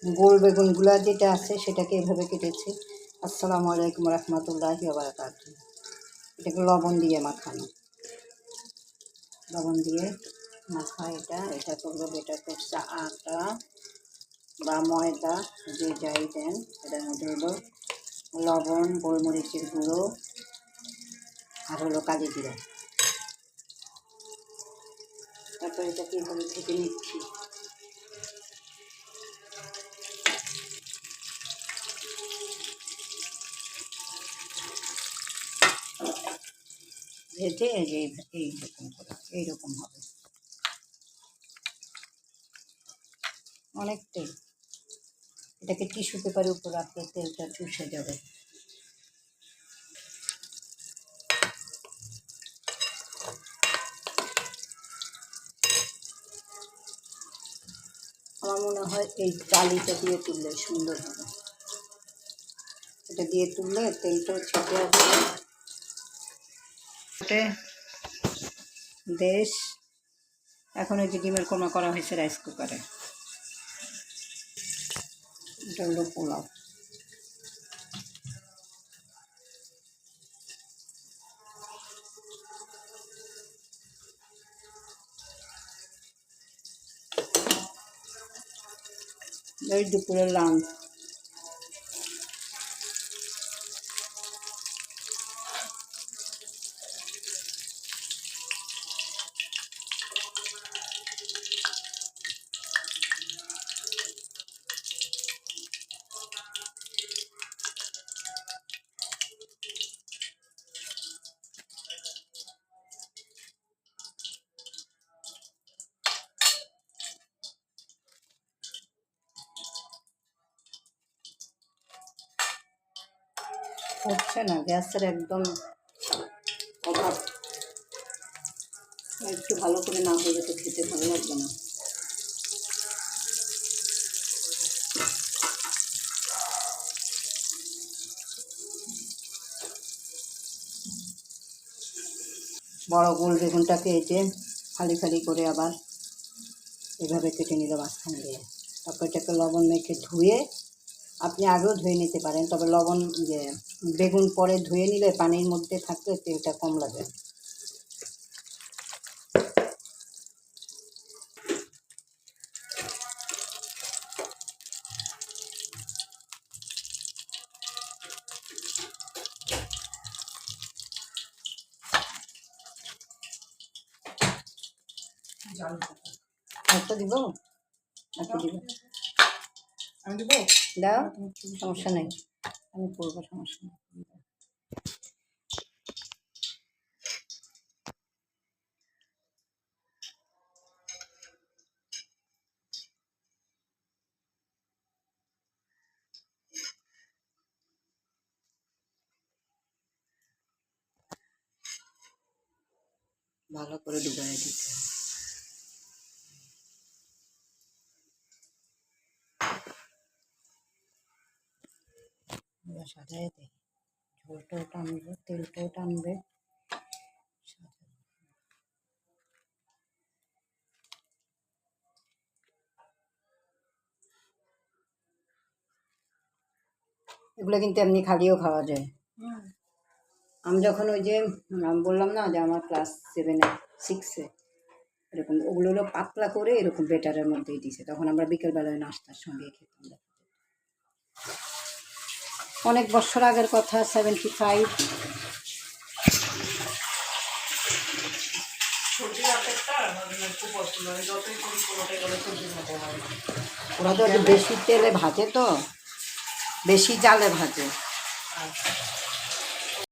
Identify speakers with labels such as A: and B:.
A: গোল বেগুনগুলো যেটা আছে সেটাকে এভাবে কেটেছি। আসসালামু আলাইকুম রহমতুল্লাহি ওয়া বারাকাতুহু। এটাকে লবণ দিয়ে মাখানো, লবণ দিয়ে মাখা। এটা করবো, বেটার করছে আটা বা ময়দা, যে যাই দেন। এটার মধ্যে হলো লবণ, গোলমরিচের গুঁড়ো আর হলো কালি জিরা। তারপর এটাকে এভাবে ভেজে নিচ্ছি। ভেজে এইরকম করে, এইরকম হবে অনেকটাই। এটাকে টিস্যু পেপারের উপর রাখলে তেলটা চুষে যাবে। আমার মনে হয় এই চালিটা দিয়ে তুললে সুন্দর হবে। এটা দিয়ে তুললে তেলটাও ছেটে আসবে। দেশ এখন এই যে ডিমের কোরমা করা হয়েছে রাইস কুকারে। এটা হলো পোলাও। এই দুপুরের লাঞ্চ। হচ্ছে না, গ্যাসের একদম অভাব। একটু ভালো করে না হলে তো খেতে ভালো লাগবে না। বড় গোল বেগুনটাকে এই যে ফালি ফালি করে আবার এভাবে কেটে নিল মাঝখান দিয়ে। তারপর এটাকে লবণ মেখে ধুয়ে, আপনি আগেও ধুয়ে নিতে পারেন, তবে লবণ বেগুন পরে ধুয়ে নিলে পানির মধ্যে থাকলে তেলটা কম লাগে। একটা দিব, একটা দিব, আমি দিব, দাও, সমস্যা নেই, আমি করবো, সমস্যা নেই। ভালো করে ডুবাই দিতে হবে। সাজাই দেয়, ঝোলটাও টানবে, তেলটাও টানবে। এগুলো কিন্তু এমনি খালিও খাওয়া যায়। আমি যখন ওই যে বললাম না যে আমার ক্লাস 7-6 এরকম, ওগুলো হলো পাতলা করে এরকম বেটারের মধ্যেই দিছে, তখন আমরা বিকেলবেলায় নাস্তার সঙ্গে খেতাম। অনেক বছর আগের কথা, 75। ওরা তো বেশি তেলে ভাজে, তো বেশি জালে ভাজে।